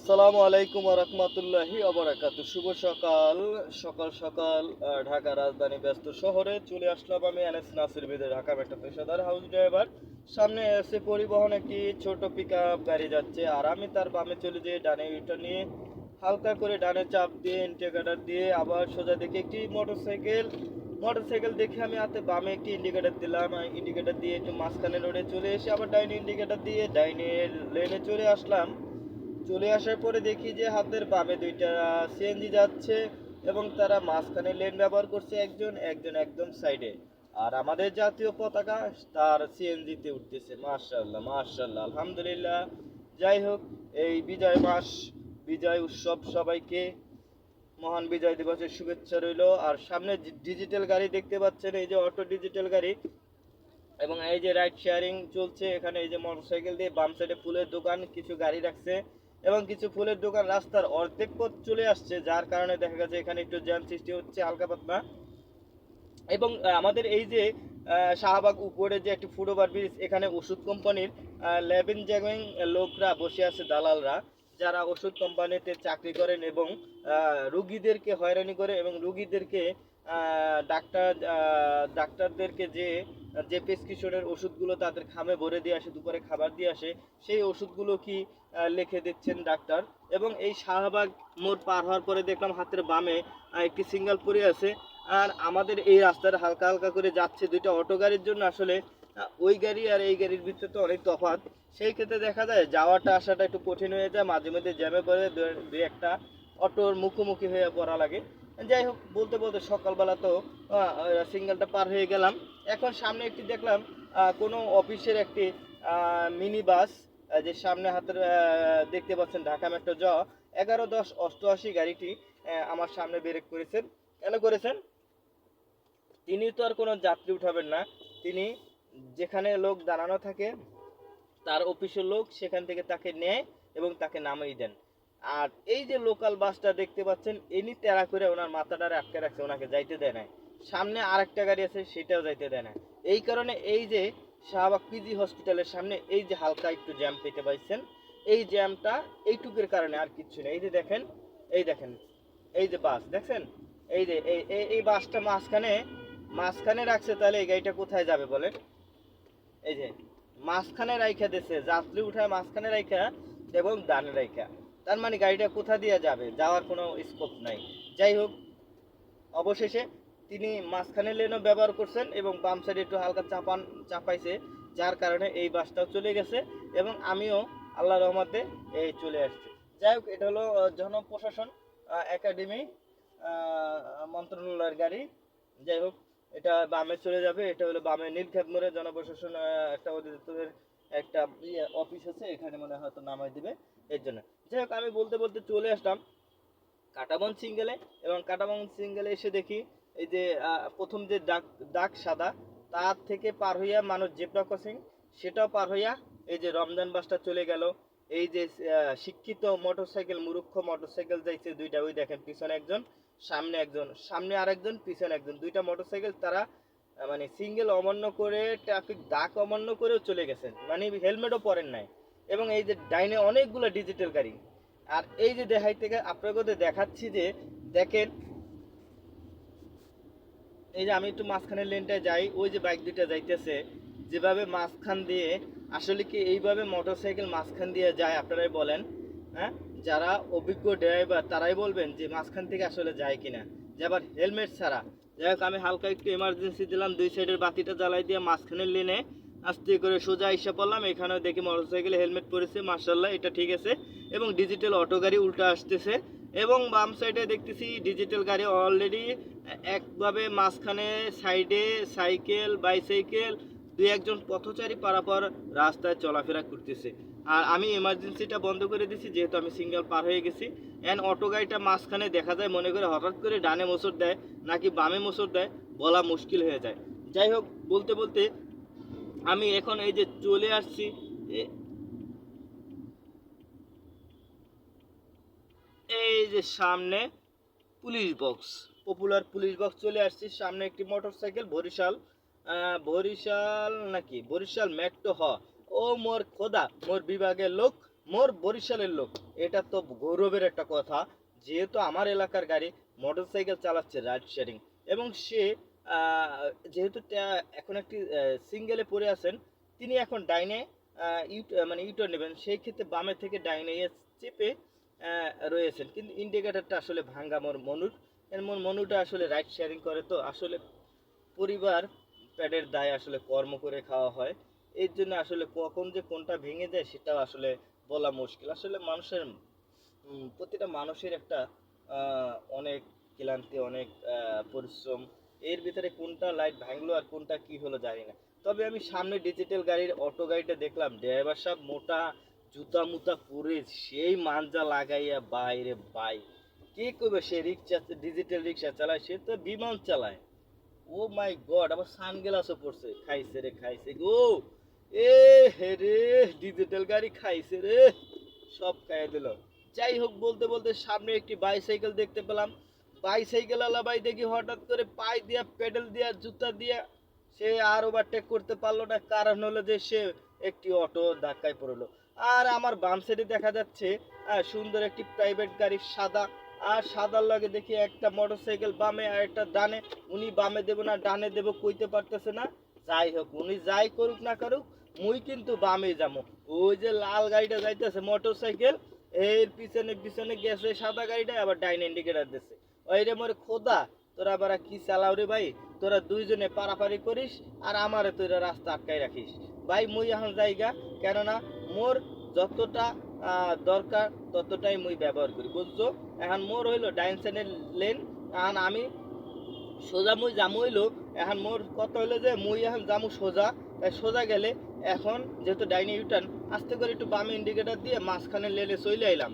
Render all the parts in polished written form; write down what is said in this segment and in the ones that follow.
আসসালামু আলাইকুম ওয়া রাহমাতুল্লাহি ওয়া বারাকাতুহু। শুভ সকাল। সকাল ঢাকা রাজধানী ব্যস্ত শহরে চলে আসলাম আমি এনএস নাসির বিদে ঢাকা মেট্রো পেশাদার হাউস ড্রাইভার। সামনে এসে পরিবহন একটি ছোট পিকআপ গাড়ি যাচ্ছে আর আমি তার বামে চলে যেয়ে ডানে ইউটার্ন নিয়ে হালকা করে ডানে চাপ দিয়ে ইন্ডিকেটর দিয়ে আবার সোজা দেখি একটি মোটরসাইকেল দেখে আমি হাতে বামে একটি ইন্ডিকেটর দিলাম। ইন্ডিকেটর দিয়ে একটু মাঝখানে রোডে চলে এসে আবার ডাইনে ইন্ডিকেটর দিয়ে ডাইনের লেনে চলে আসলাম। চলে আসার পরে দেখি যে হাতের বামে দুইটা সিএনজি যাচ্ছে এবং তারা মাঝখানে লেন ব্যবহার করছে, একজন একজন একদম সাইডে। আর আমাদের জাতীয় পতাকা তার সিএনজিতে উঠতেছে। মাশাআল্লাহ মাশাআল্লাহ, আলহামদুলিল্লাহ। যাই হোক, এই বিজয় মাস, বিজয় উৎসব সবাইকে মহান বিজয় দিবসের শুভেচ্ছা রইল। আর সামনে ডিজিটাল গাড়ি দেখতে পাচ্ছেন, এই যে অটো ডিজিটাল গাড়ি, এবং এই যে রাইড শেয়ারিং চলছে এখানে। এই যে মোটরসাইকেল দিয়ে বাম সাইডে ফুলের দোকান, কিছু গাড়ি রাখছে এবং কিছু ফুলের দোকান রাস্তার অর্ধেক পথ চলে আসছে, যার কারণে দেখা গেছে এখানে একটু জ্যাম সৃষ্টি হচ্ছে হালকা পাতলা। এবং আমাদের এই যে শাহবাগ উপরে যে একটি ফুটওভার ব্রিজ, এখানে ওষুধ কোম্পানির ল্যাবিং জ্যাবিং লোকরা বসে আছে, দালালরা, যারা ওষুধ কোম্পানিতে চাকরি করেন এবং রুগীদেরকে হয়রানি করে এবং রুগীদেরকে ডাক্তারদেরকে যে যে প্রেসক্রিপশনের ওষুধগুলো তাদের খামে ভরে দিয়ে আসে, দুপুরে খাবার দিয়ে আসে, সেই ওষুধগুলো কি লিখে দিচ্ছেন ডাক্তার। এবং এই শাহবাগ মোড় পার হওয়ার পরে দেখলাম হাতের বামে একটি সিঙ্গেল পড়ে আছে। আর আমাদের এই রাস্তার হালকা হালকা করে যাচ্ছে দুইটা অটো গাড়ির জন্য। আসলে ওই গাড়ি আর এই গাড়ির ভিতরে তো অনেক তফাৎ। সেই ক্ষেত্রে দেখা যায় যাওয়াটা আসাটা একটু কঠিন হয়ে যায়, মাঝে মধ্যে জ্যামে পড়ে দুই একটা অটোর মুখোমুখি হয়ে পড়া লাগে। যাই হোক, বলতে বলতে সকালবেলা তো সিঙ্গেলটা পার হয়ে গেলাম। এখন সামনে একটি দেখলাম কোনো অফিসের একটি মিনি বাস, যে সামনে হাতের দেখতে পাচ্ছেন ঢাকা মেট্রো 11-10-88 গাড়িটি আমার সামনে ব্রেক করেছেন। কেন করেছেন? তিনি তো আর কোনো যাত্রী উঠাবেন না, তিনি যেখানে লোক দাঁড়ানো থাকে তার অফিসের লোক সেখান থেকে তাকে নেয় এবং তাকে নামিয়ে দেন। আর এই যে লোকাল বাসটা দেখতে পাচ্ছেন, এনি তেরা করে ওনার মাথাটারে আটকে রাখছে, ওনাকে যাইতে দেয় না। সামনে আরেকটা গাড়ি আছে, সেটাও যাইতে দেয় না। এই কারণে এই যে শাহবাগ পিজি হসপিটালের সামনে এই যে হালকা একটু জ্যাম পেতে পাইছেন, এই জ্যামটা এইটুকুর কারণে, আর কিচ্ছু নেই। এই যে দেখেন, এই দেখেন, এই যে বাস দেখছেন, এই যে এই বাসটা মাঝখানে মাঝখানে রাখছে, তাহলে এই গাড়িটা কোথায় যাবে বলেন? এই যে মাঝখানে রাইখা দিছে, যাত্রী উঠায় মাঝখানে রাইখা এবং ডানে রাইখা, তার মানে গাড়িটা কোথা দিয়ে যাবে? যাওয়ার কোনো স্কোপ নাই। যাই হোক, অবশেষে তিনি মাঝখানে লেনও ব্যবহার করছেন এবং বাম সাইডে একটু হালকা চাপাইছে, যার কারণে এই বাসটাও চলে গেছে এবং আমিও আল্লাহ রহমতে এই চলে আসছি। যাই হোক, এটা হলো জনপ্রশাসন একাডেমি মন্ত্রণালয়ের গাড়ি। যাই হোক, এটা বামে চলে যাবে। এটা হলো বামে নীলক্ষেত মোড়ে জনপ্রশাসন একটা অধিদপ্তরের একটা অফিস আছে, এখানে মনে হয় হয়তো নামাই দিবে এর জন্য। যাই হোক, আমি বলতে বলতে চলে আসলাম কাটাবন সিঙ্গেলে। এবং কাটাবন সিঙ্গেলে এসে দেখি এই যে প্রথম যে দাগ দাগ সাদা, তার থেকে পার হইয়া মানুষ জেব্রা ক্রসিং, সেটাও পার হইয়া এই যে রমজান বাসটা চলে গেল। এই যে শিক্ষিত মোটরসাইকেল, মূর্খ মোটরসাইকেল যাইছে দুইটা, ওই দেখেন পিছনে একজন, সামনে একজন, সামনে আরেকজন, পিছনে একজন, দুইটা মোটরসাইকেল। তারা মানে সিঙ্গেল অমান্য করে, ট্রাফিক দাগ অমান্য করেও চলে গেছেন, মানে হেলমেটও পরেন নাই। এবং এই যে ডাইনে অনেকগুলো ডিজিটাল গাড়ি। আর এই যে দেখাইতে আপনাকে দেখাচ্ছি যে দেখেন, এই যে আমি একটু মাঝখানের লেনটায় যাই, ওই যে বাইক দুইটা যাইতেছে যেভাবে মাঝখান দিয়ে, আসলে কি এইভাবে মোটরসাইকেল মাঝখান দিয়ে যায়? আপনারাই বলেন। হ্যাঁ, যারা অভিজ্ঞ ড্রাইভার তারাই বলবেন যে মাঝখান থেকে আসলে যায় কিনা, যে আবার হেলমেট ছাড়া। যাই হোক, আমি হালকা একটু এমার্জেন্সি দিলাম, দুই সাইডের বাতিটা জ্বালাই দিয়ে মাঝখানের লেনে আস্তে করে সোজা এসে পড়লাম। এখানেও দেখি মোটরসাইকেলে হেলমেট পরেছে, মার্শাল্লাহ, এটা ঠিক আছে। এবং ডিজিটাল অটো গাড়ি উল্টা আসতেছে এবং বাম সাইডে দেখতেছি ডিজিটাল গাড়ি অলরেডি একভাবে মাঝখানে সাইডে সাইকেল বাইসাইকেল দুই একজন পথচারী পারাপার রাস্তায় চলাফেরা করতেছে। আর আমি এমার্জেন্সিটা বন্ধ করে দিছি, যেহেতু আমি সিঙ্গেল পার হয়ে গেছি। অ্যান্ড অটো গাড়িটা মাঝখানে দেখা যায়, মনে করে হঠাৎ করে ডানে মোচড় দেয় নাকি বামে মোচড় দেয়, বলা মুশকিল হয়ে যায়। যাই হোক, বলতে বলতে আমি এখন এই যে চলে আসছি এই যে সামনে police box, popular police box চলে আসছি। সামনে একটি মোটরসাইকেল, বরিশাল বরিশাল নাকি বরিশাল মেট্রো হ, ও মোর খোদা, মোর বিভাগের লোক মোর বরিশালের লোক, এটা তো গৌরবের একটা কথা, যেহেতু আমার এলাকার গাড়ি মোটরসাইকেল চালাচ্ছে রাইড শেয়ারিং, এবং সে যেহেতু এখন একটি সিঙ্গেলে পড়ে আছেন, তিনি এখন ডাইনে মানে ইউটার নেবেন, সেই ক্ষেত্রে বামে থেকে ডাইনে চেপে রয়েছেন, কিন্তু ইন্ডিকেটারটা আসলে ভাঙ্গা মোর মনুর। মোর মনুটা আসলে রাইড শেয়ারিং করে, তো আসলে পরিবার পেটের দায় আসলে কর্ম করে খাওয়া হয়, এর জন্য আসলে কখন যে কোনটা ভেঙে যায় সেটাও আসলে বলা মুশকিল। আসলে মানুষের প্রতিটা মানুষের একটা অনেক ক্লান্তি, অনেক পরিশ্রম, এর ভিতরে কোনটা লাইট ভাঙলো আর কোনটা কি হলো জানি না। তবে আমি সামনে ডিজিটাল গাড়ির অটো গাড়িটা দেখলাম, ড্রাইভার সাহেব মোটা জুতা মুতা পরে সেই মাঞ্জা লাগাইয়া বাইরে বাই, কে করবে, সে রিক্সা ডিজিটাল রিক্সা চালায়, সে তো বিমান চালায়। ও মাই গড, আবার সানগ্লাসও পড়ছে, খাইছে রে খাইছে গো, এ হে রে, ডিজিটাল গাড়ি খাইছে রে, সব খাইয়ে দিল। যাই হোক, বলতে বলতে সামনে একটি বাইসাইকেল দেখতে পেলাম, বাইসাইকেল আলা ভাই দেখি হঠাৎ করে পায়ে দিয়া পেডেল দিয়া জুতা দিয়া সে আর ওভারটেক করতে পারলো না, কারণ হলো যে সে একটি অটো ধাক্কায় পড়লো। আর আমার বাম সাইডে দেখা যাচ্ছে সুন্দর একটি প্রাইভেট গাড়ি সাদা, আর সাদার লাগে দেখি একটা মোটরসাইকেল বামে আর একটা ডানে, উনি বামে দেবো না ডানে দেবো কইতে পারতেছে না। যাই হোক, উনি যাই করুক না করুক, মুই কিন্তু বামে যাবো। ওই যে লাল গাড়িটা যাইতেছে মোটরসাইকেল, এর পিছনে পিছনে গেছে সাদা গাড়িটা, আবার ডাইন ইন্ডিকেটার দিচ্ছে। ওই রে মোর খোদা, তোরা আবার কি চালাও রে ভাই, তোরা দুইজনে পারাপারি করিস আর আমারে তোরা রাস্তা আটকাই রাখিস। ভাই মুই এখন জায়গা, কেননা মোর যতটা দরকার ততটাই মুই ব্যবহার করি, বুঝছো? এখন মোর হইলো ডাইন সাইডের লেন, এখন আমি সোজা মুই জামু হইলো, এখন মোর কত হইলো যে মুই এখন জামু সোজা, তাই সোজা গেলে এখন যেহেতু ডাইনে ইউটার্ন, আস্তে করে একটু বামে ইন্ডিকেটার দিয়ে মাঝখানে লেনে চলে আইলাম।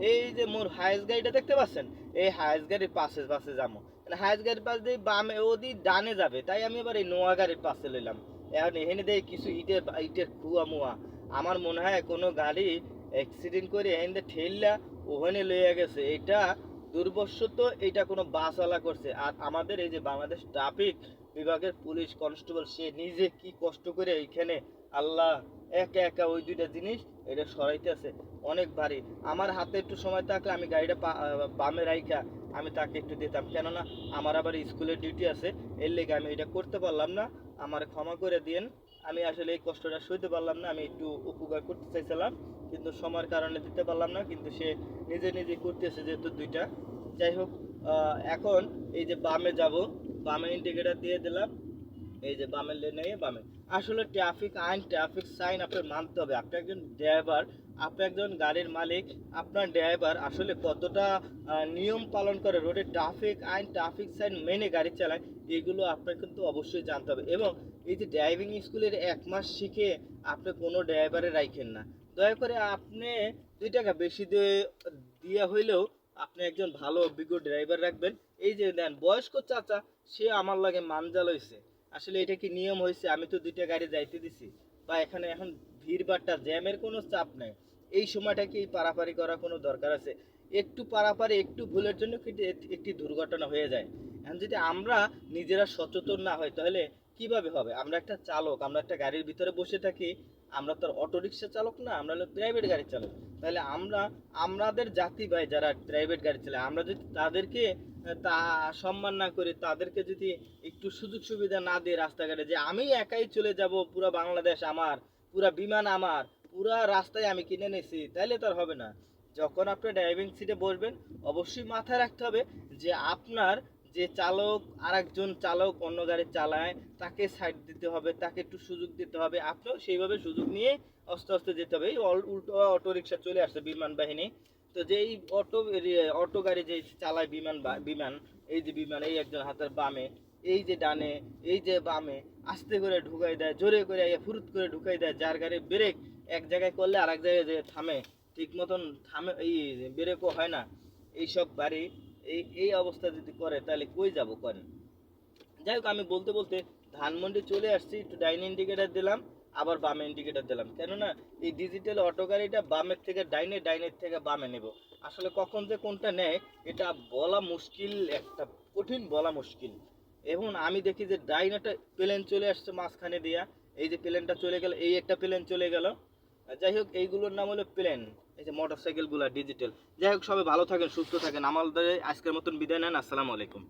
এই যে মোর হায়েস গাড়িটা দেখতে পাচ্ছেন, এই হায়েস গাড়ির পাশে পাশে যাবো, হায়েস গাড়ির পাশ দিয়ে বামে ওদি ডানে যাবে, তাই আমি এবার এই নোয়া গাড়ির পাশে লইলাম। এখন এখানে দেখি কিছু ইটের ইটের খুয়া মুয়া, আমার মনে হয় কোনো গাড়ি অ্যাক্সিডেন্ট করে এখানে ঠেললা ওখানে লইয়া গেছে, এটা দুর্বশত, এটা কোনো বাসওয়ালা করছে। আর আমাদের এই যে বাংলাদেশ ট্রাফিক বিভাগের পুলিশ কনস্টেবল, সে নিজে কি কষ্ট করে এইখানে আল্লাহ একা একা ওই দুইটা জিনিস এটা সরাইতে আছে, অনেক ভারী। আমার হাতে একটু সময় থাকলে আমি গাড়িটা বামে রাইখা আমি তাকে একটু দিতাম, কেননা আমার আবার স্কুলের ডিউটি আছে, এর লেগে আমি এটা করতে পারলাম না, আমার ক্ষমা করে দিয়েন। আমি আসলে এই কষ্টটা সইতে পারলাম না, আমি একটু উপকার করতে চাইছিলাম, কিন্তু সময়ের কারণে দিতে পারলাম না, কিন্তু সে নিজে নিজে করতেছে যেহেতু দুইটা। যাই হোক, এখন এই যে বামে যাব, বামে ইন্ডিকেটার দিয়ে দিলাম, এই যে বামের লেনে বামে। আসলে ট্রাফিক আইন ট্রাফিক সাইন আপনার মানতে হবে, আপনি একজন ড্রাইভার, আপনি একজন গাড়ির মালিক, আপনার ড্রাইভার আসলে কতটা নিয়ম পালন করে, রোডে ট্রাফিক আইন ট্রাফিক সাইন মেনে গাড়ি চালায়, এগুলো আপনার কিন্তু অবশ্যই জানতে হবে। এবং এই যে ড্রাইভিং স্কুলের 1 মাস শিখে আপনি কোনো ড্রাইভারে রাখেন না, দয়া করে আপনি 2 টাকা বেশি দিয়ে হইলেও আপনি একজন ভালো অভিজ্ঞ ড্রাইভার রাখবেন। এই যে দেন বয়স্ক চাচা, সে আমার লাগে মানজাল হয়েছে, আসলে এটা কি নিয়ম হয়েছে? আমি তো 2টা গাড়ি যাইতে দিছি, বা এখানে এখন ভিড়ভাট্টা জ্যামের কোনো চাপ নাই, এই সময়টা কি পারাপারি করা কোনো দরকার আছে? একটু পারাপারি একটু ভুলের জন্য কিন্তু একটি দুর্ঘটনা হয়ে যায়। এখন যদি আমরা নিজেরা সচেতন না হই তাহলে কিভাবে হবে? আমরা একটা চালক, আমরা একটা গাড়ির ভিতরে বসে থাকি, আমরা তো অটো রিক্সা চালক না, আমরা হলো প্রাইভেট গাড়ি চালক। তাহলে আমরা আমাদের জাতি ভাই যারা প্রাইভেট গাড়ি চালায়, আমরা যদি তাদেরকে তা সম্মান না করে, তাদেরকে যদি একটু সুযোগ সুবিধা না দিয়ে রাস্তাঘাটে, যে আমি একাই চলে যাব, পুরো বাংলাদেশ আমার, পুরা বিমান আমার, পুরা রাস্তায় আমি কিনে নিয়েছি, তাইলে তো আর হবে না। যখন আপনি ড্রাইভিং সিটে বসবেন, অবশ্যই মাথায় রাখতে হবে যে আপনার যে চালক আরেকজন চালক অন্য গাড়ি চালায়, তাকে সাইড দিতে হবে, তাকে একটু সুযোগ দিতে হবে, আপনিও সেইভাবে সুযোগ নিয়ে আস্তে আস্তে যেতে হবে। এই উল্টো অটো রিক্সা চলে আসছে বিমান বাহিনী, তো যে এই অটো গাড়ি যে চালায় বিমান, এই যে বিমান, এই একজন হাতের বামে, এই যে ডানে, এই যে বামে, আস্তে করে ঢুকাই দেয়, জোরে করে ফুরুত করে ঢুকাই দেয়, যার গাড়ি ব্রেক এক জায়গায় করলে আর এক জায়গায় যে থামে, ঠিক মতন থামে, এই ব্রেকও হয় না, এইসব গাড়ি এই এই অবস্থা যদি করে তাহলে কই যাব করেন। যাই হোক, আমি বলতে বলতে ধানমন্ডি চলে আসছি, একটু ডাইন ইন্ডিকেটার দিলাম, আবার বামে ইন্ডিকেটার দিলাম, কেননা এই ডিজিটাল অটো গাড়িটা বামের থেকে ডাইনে, ডাইনের থেকে বামে নেব। আসলে কখন যে কোনটা নেয় এটা বলা মুশকিল, একটা কঠিন বলা মুশকিল। এবং আমি দেখি যে ডাইন একটা প্লেন চলে আসছে মাঝখানে দিয়া, এই যে প্লেনটা চলে গেল, এই একটা প্লেন চলে গেল, যাই হোক এইগুলোর নাম হলো প্লেন, এই যে মোটরসাইকেলগুলো ডিজিটাল। যাই হোক সবাই ভালো থাকেন, সুস্থ থাকেন। আমাদের আজকের মতন বিদায় নেন। আসসালামু আলাইকুম।